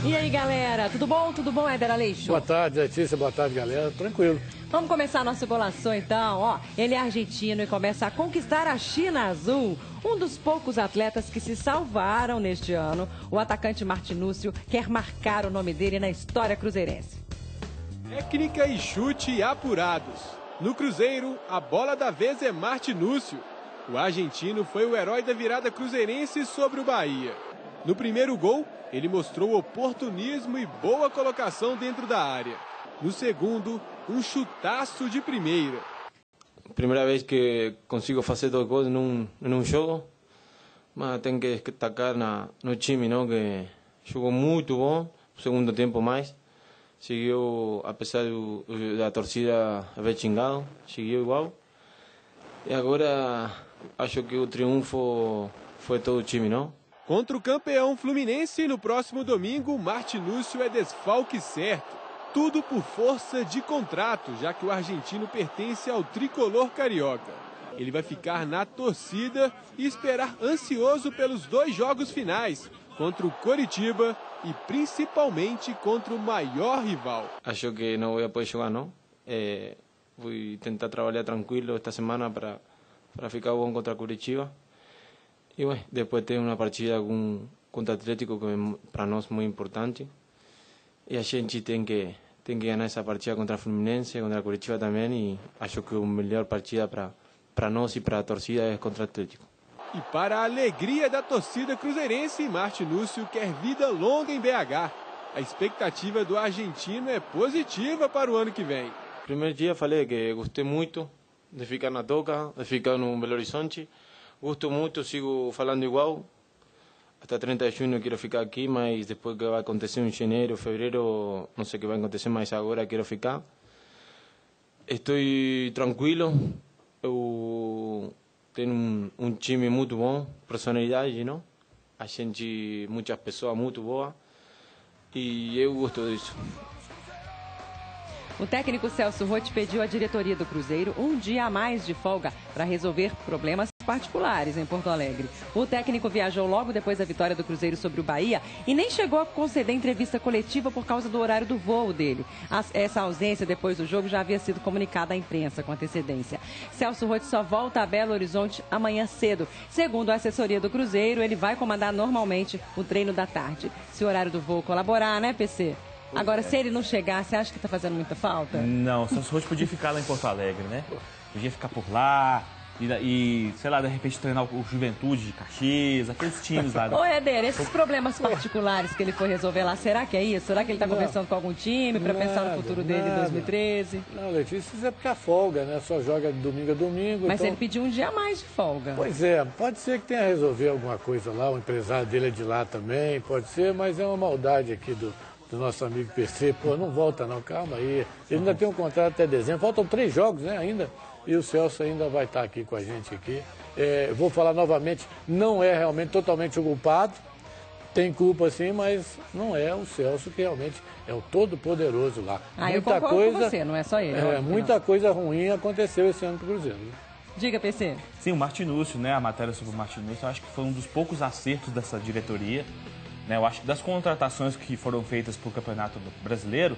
E aí, galera, tudo bom? Tudo bom, Éder Aleixo? Boa tarde, Letícia. Boa tarde, galera. Tranquilo. Vamos começar nosso golaço, então. Ó, ele é argentino e começa a conquistar a China Azul. Um dos poucos atletas que se salvaram neste ano, o atacante Martinúcio quer marcar o nome dele na história cruzeirense. Técnica e chute apurados. No Cruzeiro, a bola da vez é Martinúcio. O argentino foi o herói da virada cruzeirense sobre o Bahia. No primeiro gol, ele mostrou oportunismo e boa colocação dentro da área. No segundo, um chutaço de primeira. Primeira vez que consigo fazer 2 gols num jogo, mas tenho que destacar no time, não, que jogou muito bom, o segundo tempo mais. Seguiu, apesar da torcida haver xingado, seguiu igual. E agora acho que o triunfo foi todo o time, não? Contra o campeão Fluminense, no próximo domingo, Martinúcio é desfalque certo. Tudo por força de contrato, já que o argentino pertence ao tricolor carioca. Ele vai ficar na torcida e esperar ansioso pelos 2 jogos finais, contra o Coritiba e principalmente contra o maior rival. Acho que não vou poder jogar, não. Vou tentar trabalhar tranquilo esta semana para ficar bom contra o Coritiba. E depois tem uma partida contra o Atlético que para nós é muito importante. E a gente tem que ganhar essa partida contra o Fluminense, contra o Curitiba também. E acho que a melhor partida para nós e para a torcida é contra o Atlético. E para a alegria da torcida cruzeirense, Martinúcio quer vida longa em BH. A expectativa do argentino é positiva para o ano que vem. Primeiro dia falei que gostei muito de ficar na Toca, de ficar no Belo Horizonte. Gosto muito, sigo falando igual. Até 30 de junho quero ficar aqui, mas depois que vai acontecer em janeiro, fevereiro, não sei o que vai acontecer, mas agora quero ficar. Estou tranquilo. Eu tenho um time muito bom, personalidade, não? A gente, muitas pessoas muito boas. E eu gosto disso. O técnico Celso Roth pediu à diretoria do Cruzeiro um dia a mais de folga para resolver problemas particulares em Porto Alegre. O técnico viajou logo depois da vitória do Cruzeiro sobre o Bahia e nem chegou a conceder entrevista coletiva por causa do horário do voo dele. Essa ausência depois do jogo já havia sido comunicada à imprensa com antecedência. Celso Roth só volta a Belo Horizonte amanhã cedo. Segundo a assessoria do Cruzeiro, ele vai comandar normalmente o treino da tarde. Se o horário do voo colaborar, né, PC? Agora, se ele não chegar, você acha que está fazendo muita falta? Não, o Celso Roth podia ficar lá em Porto Alegre, né? Podia ficar por lá e sei lá, de repente treinar o Juventude de Caxias, aqueles times lá. Ô, Éder, esses problemas particulares que ele foi resolver lá, será que é isso? Será que ele está conversando com algum time para pensar no futuro dele em 2013? Não, Letícia, isso é porque é folga, né? Só joga de domingo a domingo. Mas então... ele pediu um dia a mais de folga. Pois é, pode ser que tenha a resolver alguma coisa lá, o empresário dele é de lá também, pode ser, mas é uma maldade aqui do nosso amigo PC. Pô, não volta não, calma aí. Ele ainda tem um contrato até dezembro, faltam 3 jogos, né, ainda. E o Celso ainda vai estar aqui com a gente aqui. Vou falar novamente, não é realmente totalmente o culpado. Tem culpa sim, mas não é o Celso que realmente é o todo-poderoso lá. Eu concordo com você, não é só ele. Muita coisa ruim aconteceu esse ano pro Cruzeiro. Né? Diga, PC. Sim, o Martinúcio, né, a matéria sobre o Martinúcio, eu acho que foi um dos poucos acertos dessa diretoria. Eu acho que das contratações que foram feitas para o Campeonato Brasileiro,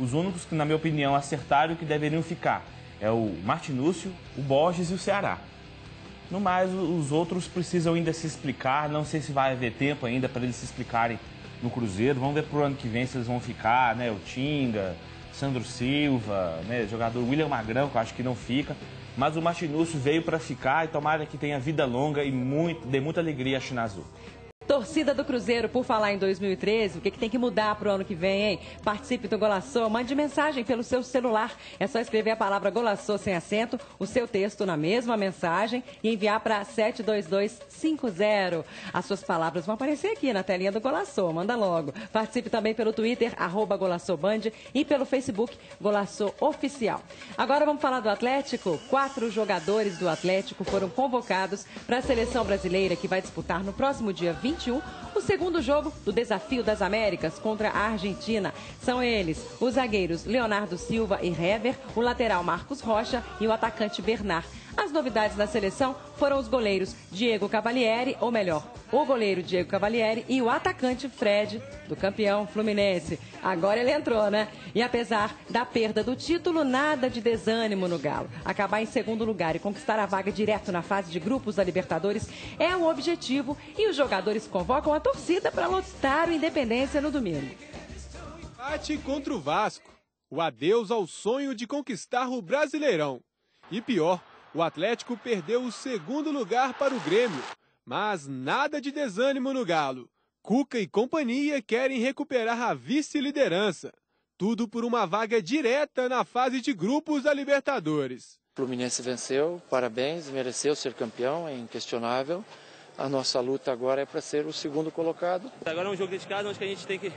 os únicos que, na minha opinião, acertaram que deveriam ficar é o Martinúcio, o Borges e o Ceará. No mais, os outros precisam ainda se explicar, não sei se vai haver tempo ainda para eles se explicarem no Cruzeiro. Vamos ver para o ano que vem se eles vão ficar, né? O Tinga, Sandro Silva, né? Jogador William Magrão, que eu acho que não fica. Mas o Martinúcio veio para ficar e tomara que tenha vida longa e dê muita alegria à China Azul. Torcida do Cruzeiro, por falar em 2013, o que tem que mudar para o ano que vem, hein? Participe do Golaçô, mande mensagem pelo seu celular. É só escrever a palavra Golaçô sem acento, o seu texto na mesma mensagem e enviar para 72250. As suas palavras vão aparecer aqui na telinha do Golaçô, manda logo. Participe também pelo Twitter, @GolaçôBand e pelo Facebook, Golaçô Oficial. Agora vamos falar do Atlético. 4 jogadores do Atlético foram convocados para a seleção brasileira que vai disputar no próximo dia 21 o segundo jogo do Desafio das Américas contra a Argentina. São eles os zagueiros Leonardo Silva e Hever, o lateral Marcos Rocha e o atacante Bernard. As novidades da seleção foram os goleiros Diego Cavalieri, ou melhor, o goleiro Diego Cavalieri e o atacante Fred, do campeão Fluminense. Agora ele entrou, né? E apesar da perda do título, nada de desânimo no Galo. Acabar em segundo lugar e conquistar a vaga direto na fase de grupos da Libertadores é o objetivo e os jogadores convocam a torcida para lotar o Independência no domingo. Empate contra o Vasco. O adeus ao sonho de conquistar o Brasileirão. E pior, o Atlético perdeu o segundo lugar para o Grêmio. Mas nada de desânimo no Galo. Cuca e companhia querem recuperar a vice-liderança. Tudo por uma vaga direta na fase de grupos da Libertadores. O Fluminense venceu, parabéns, mereceu ser campeão, é inquestionável. A nossa luta agora é para ser o segundo colocado. Agora é um jogo dedicado, onde a gente tem que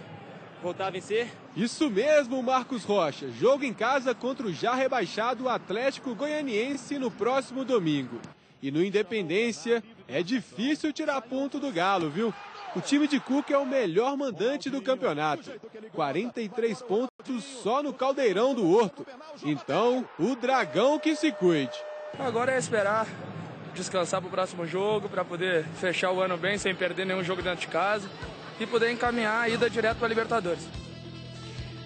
voltar a vencer. Isso mesmo, Marcos Rocha. Jogo em casa contra o já rebaixado Atlético Goianiense no próximo domingo. E no Independência é difícil tirar ponto do Galo, viu? O time de Cuca é o melhor mandante do campeonato. 43 pontos só no Caldeirão do Horto. Então, o Dragão que se cuide. Agora é esperar descansar para o próximo jogo, para poder fechar o ano bem, sem perder nenhum jogo dentro de casa e poder encaminhar a ida direto para a Libertadores.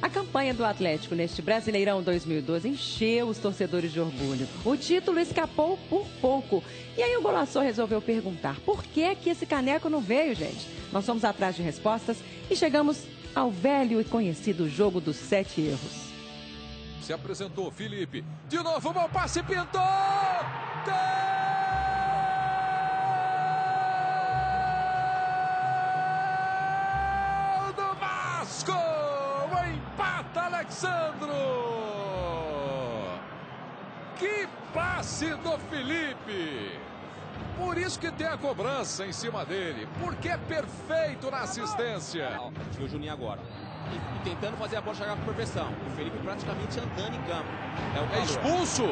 A campanha do Atlético neste Brasileirão 2012 encheu os torcedores de orgulho. O título escapou por pouco. E aí o Golaço resolveu perguntar por que é que esse caneco não veio, gente? Nós fomos atrás de respostas e chegamos ao velho e conhecido jogo dos 7 erros. Se apresentou Felipe. De novo, bom passe, pintou! Gol do Vasco! Empata Alexandro! Que passe do Felipe! Por isso que tem a cobrança em cima dele, porque é perfeito na assistência. O Juninho agora. E tentando fazer a bola chegar com perfeição. O Felipe praticamente andando em campo. É expulso!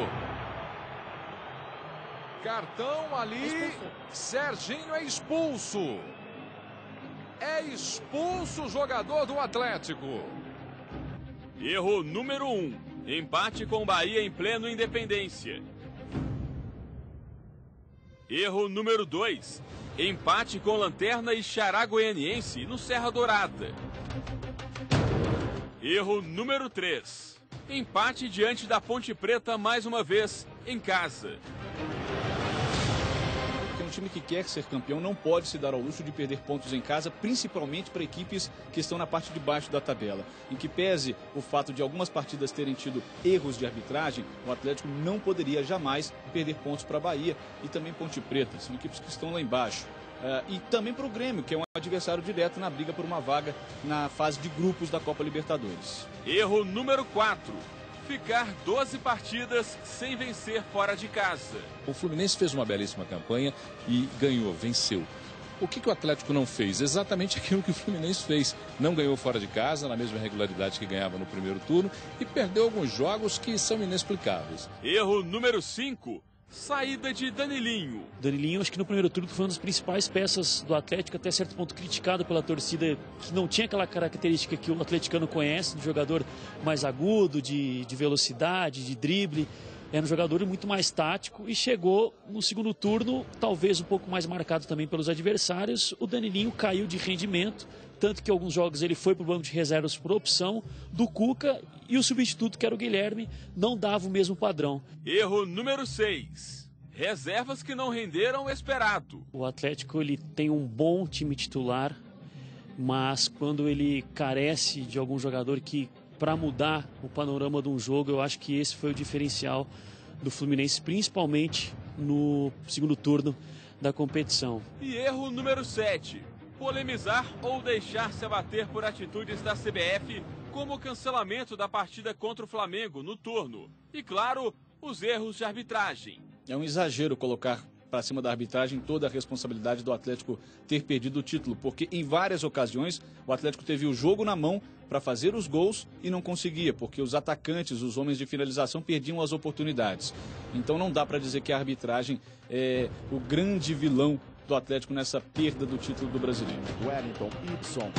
Cartão ali. Serginho é expulso. É expulso o jogador do Atlético. Erro número 1. Empate com o Bahia em pleno Independência. Erro número 2. Empate com Lanterna e Xará Goianiense no Serra Dourada. Erro número 3. Empate diante da Ponte Preta mais uma vez, em casa. Um time que quer ser campeão não pode se dar ao luxo de perder pontos em casa, principalmente para equipes que estão na parte de baixo da tabela. Em que pese o fato de algumas partidas terem tido erros de arbitragem, o Atlético não poderia jamais perder pontos para a Bahia e também Ponte Preta. São equipes que estão lá embaixo. E também para o Grêmio, que é um adversário direto na briga por uma vaga na fase de grupos da Copa Libertadores. Erro número 4. Ficar 12 partidas sem vencer fora de casa. O Fluminense fez uma belíssima campanha e ganhou, venceu. O que o Atlético não fez? Exatamente aquilo que o Fluminense fez. Não ganhou fora de casa, na mesma regularidade que ganhava no primeiro turno, e perdeu alguns jogos que são inexplicáveis. Erro número 5. Saída de Danilinho. Danilinho, acho que no primeiro turno foi uma das principais peças do Atlético, até certo ponto criticado pela torcida, que não tinha aquela característica que o atleticano conhece, de jogador mais agudo, de velocidade, de drible. Era um jogador muito mais tático e chegou no segundo turno, talvez um pouco mais marcado também pelos adversários. O Danilinho caiu de rendimento, tanto que alguns jogos ele foi para o banco de reservas por opção do Cuca e o substituto, que era o Guilherme, não dava o mesmo padrão. Erro número 6. Reservas que não renderam o esperado. O Atlético ele tem um bom time titular, mas quando ele carece de algum jogador que, para mudar o panorama de um jogo, eu acho que esse foi o diferencial do Fluminense, principalmente no segundo turno da competição. E erro número 7. Polemizar ou deixar-se abater por atitudes da CBF, como o cancelamento da partida contra o Flamengo no turno. E, claro, os erros de arbitragem. É um exagero colocar para cima da arbitragem toda a responsabilidade do Atlético ter perdido o título, porque em várias ocasiões o Atlético teve o jogo na mão para fazer os gols e não conseguia, porque os atacantes, os homens de finalização, perdiam as oportunidades. Então não dá para dizer que a arbitragem é o grande vilão do Atlético nessa perda do título do Brasileiro. Wellington, Ibson.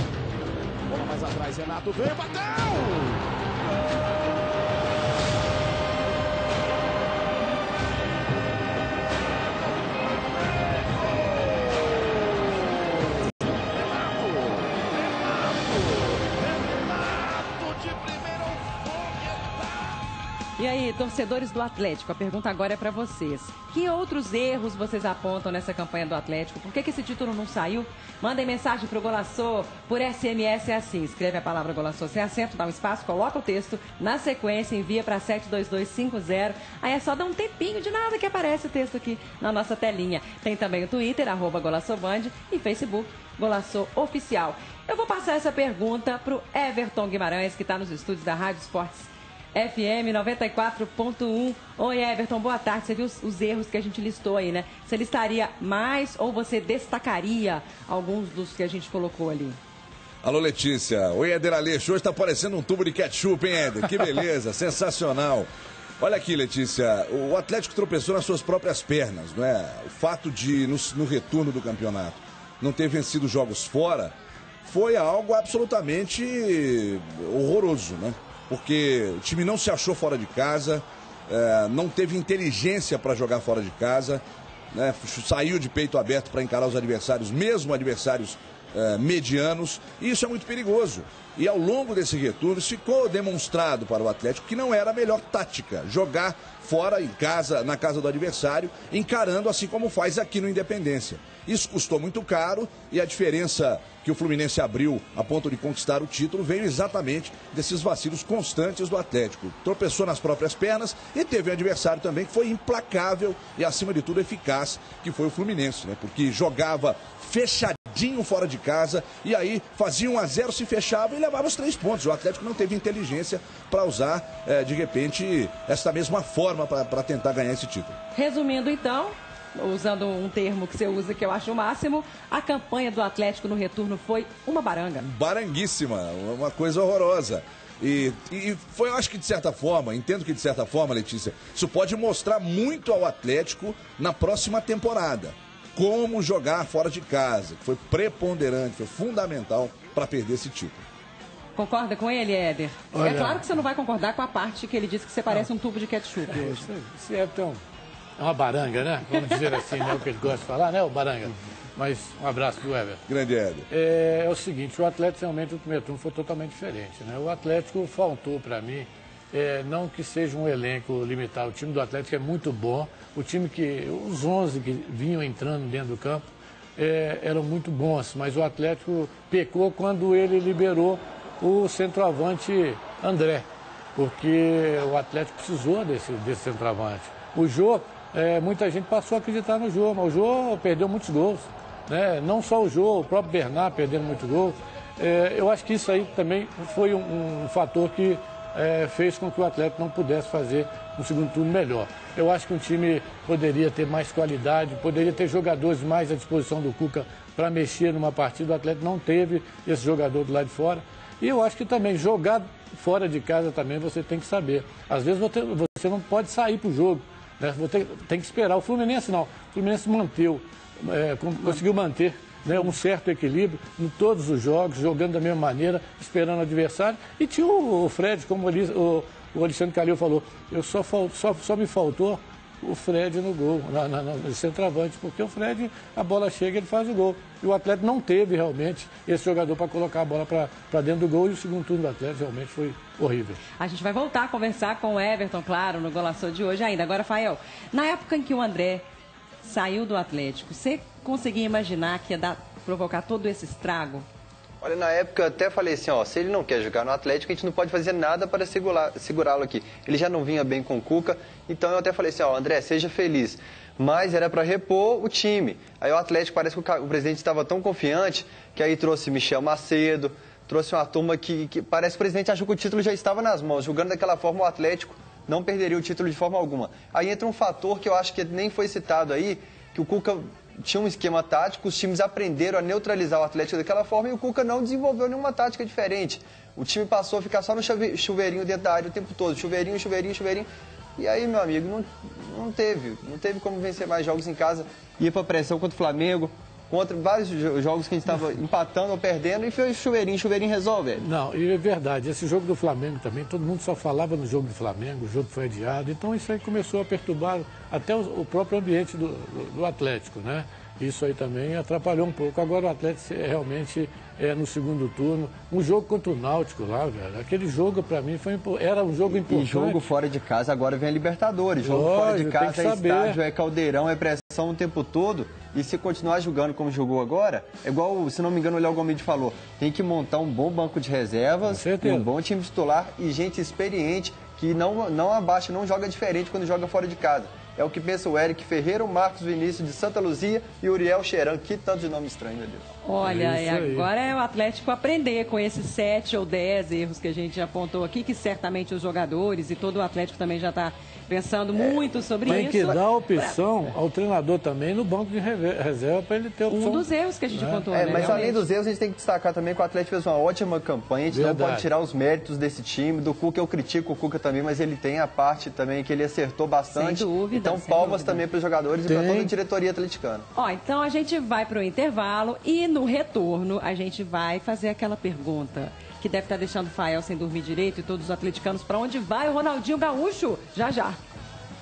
Bola mais atrás, Renato veio, bateu! Gol! E aí, torcedores do Atlético, a pergunta agora é para vocês. Que outros erros vocês apontam nessa campanha do Atlético? Por que esse título não saiu? Mandem mensagem para o Golaçô por SMS, é assim. Escreve a palavra Golaçô sem acento, dá um espaço, coloca o texto na sequência, envia para 72250. Aí é só dar um tempinho de nada que aparece o texto aqui na nossa telinha. Tem também o Twitter, @GolaçôBand, e Facebook, Golaçô Oficial. Eu vou passar essa pergunta para o Everton Guimarães, que está nos estúdios da Rádio Esportes FM 94.1. Oi, Everton, boa tarde. Você viu os erros que a gente listou aí, né? Você listaria mais ou você destacaria alguns dos que a gente colocou ali? Alô, Letícia. Oi, Éder Aleixo. Hoje tá parecendo um tubo de ketchup, hein, Éder? Que beleza, sensacional. Olha aqui, Letícia, o Atlético tropeçou nas suas próprias pernas, não é? O fato de, no retorno do campeonato, não ter vencido jogos fora, foi algo absolutamente horroroso, né? Porque o time não se achou fora de casa, não teve inteligência para jogar fora de casa, né? Saiu de peito aberto para encarar os adversários, mesmo adversários medianos, e isso é muito perigoso. E ao longo desse retorno ficou demonstrado para o Atlético que não era a melhor tática jogar fora, em casa, na casa do adversário, encarando assim como faz aqui no Independência. Isso custou muito caro e a diferença que o Fluminense abriu a ponto de conquistar o título veio exatamente desses vacilos constantes do Atlético. Tropeçou nas próprias pernas e teve um adversário também que foi implacável e, acima de tudo, eficaz, que foi o Fluminense, né? Porque jogava fechadinho fora de casa e aí fazia 1-0, se fechava e levava os 3 pontos. O Atlético não teve inteligência para usar, de repente, essa mesma forma para tentar ganhar esse título. Resumindo, então, usando um termo que você usa que eu acho o máximo, a campanha do Atlético no retorno foi uma baranga. Baranguíssima, uma coisa horrorosa. E foi, eu acho que de certa forma, entendo que de certa forma, Letícia, isso pode mostrar muito ao Atlético na próxima temporada. Como jogar fora de casa, que foi preponderante, foi fundamental para perder esse título. Concorda com ele, Éder? Olha, é claro que você não vai concordar com a parte que ele disse que você parece um tubo de ketchup hoje. Esse Everton é uma baranga, né? Vamos dizer assim, né? O que ele gosta de falar, né? O baranga. Mas um abraço pro Everton. Grande Éder. É o seguinte, o Atlético realmente no primeiro turno foi totalmente diferente, né? O Atlético faltou para mim, não que seja um elenco limitado. O time do Atlético é muito bom. O time os 11 que vinham entrando dentro do campo eram muito bons, mas o Atlético pecou quando ele liberou o centroavante André, porque o Atlético precisou desse centroavante. O Jô, muita gente passou a acreditar no Jô, mas o Jô perdeu muitos gols, né? Não só o Jô, o próprio Bernard perdendo muitos gols. Eu acho que isso aí também foi um fator que fez com que o Atlético não pudesse fazer um segundo turno melhor. Eu acho que o time poderia ter mais qualidade, poderia ter jogadores mais à disposição do Cuca para mexer numa partida. O Atlético não teve esse jogador do lado de fora. E eu acho que também jogar fora de casa também você tem que saber. Às vezes você não pode sair para o jogo, né? Você tem que esperar. O Fluminense não. O Fluminense conseguiu manter, né, um certo equilíbrio em todos os jogos, jogando da mesma maneira, esperando o adversário. E tinha o Fred, como o Alexandre Calil falou, só me faltou o Fred no gol, no centroavante, porque o Fred, a bola chega e ele faz o gol. E o Atlético não teve realmente esse jogador para colocar a bola para dentro do gol, e o segundo turno do Atlético realmente foi horrível. A gente vai voltar a conversar com o Everton, claro, no Golaçô de hoje ainda. Agora, Fael, na época em que o André saiu do Atlético, você conseguia imaginar que ia provocar todo esse estrago? Olha, na época eu até falei assim, se ele não quer jogar no Atlético, a gente não pode fazer nada para segurá-lo aqui. Ele já não vinha bem com o Cuca, então eu até falei assim, André, seja feliz. Mas era para repor o time. Aí o Atlético, parece que o presidente estava tão confiante, que aí trouxe Michel Macedo, trouxe uma turma que parece que o presidente achou que o título já estava nas mãos. Jogando daquela forma, o Atlético não perderia o título de forma alguma. Aí entra um fator que eu acho que nem foi citado aí, que o Cuca tinha um esquema tático, os times aprenderam a neutralizar o Atlético daquela forma e o Cuca não desenvolveu nenhuma tática diferente. O time passou a ficar só no chuveirinho dentro da área o tempo todo, chuveirinho. E aí, meu amigo, não teve como vencer mais jogos em casa. Ia para pressão contra o Flamengo, contra vários jogos que a gente estava empatando ou perdendo, e foi chuveirinho resolve. Não, e é verdade, esse jogo do Flamengo também, todo mundo só falava no jogo do Flamengo, o jogo foi adiado, então isso aí começou a perturbar até o próprio ambiente do Atlético, né? Isso aí também atrapalhou um pouco. Agora o Atlético realmente no segundo turno. Um jogo contra o Náutico lá, velho. Aquele jogo para mim era um jogo importante. E jogo fora de casa, agora vem a Libertadores. Jogo fora de casa é estádio, é caldeirão, é pressão o tempo todo. E se continuar jogando como jogou agora, é igual, se não me engano, o Léo Gomes falou, tem que montar um bom banco de reservas, um bom time titular e gente experiente que não abaixa, não joga diferente quando joga fora de casa. É o que pensa o Eric Ferreira, o Marcos Vinícius de Santa Luzia e o Uriel Cheran. Que tanto de nome estranho, meu Deus. Olha, agora é o Atlético aprender com esses 7 ou 10 erros que a gente apontou aqui, que certamente os jogadores e todo o Atlético também já está pensando muito sobre isso. Tem que dar opção ao treinador também no banco de reserva para ele ter opção. Um dos erros que a gente apontou, né? Mas além dos erros, a gente tem que destacar também que o Atlético fez uma ótima campanha. A gente não pode tirar os méritos desse time. Do Cuca eu critico o Cuca também, mas ele tem a parte também que ele acertou bastante. Sem dúvida. Então palmas também para os jogadores e para toda a diretoria atleticana. Então a gente vai para o intervalo e no retorno a gente vai fazer aquela pergunta que deve estar deixando o Fael sem dormir direito e todos os atleticanos. Para onde vai o Ronaldinho Gaúcho? Já, já.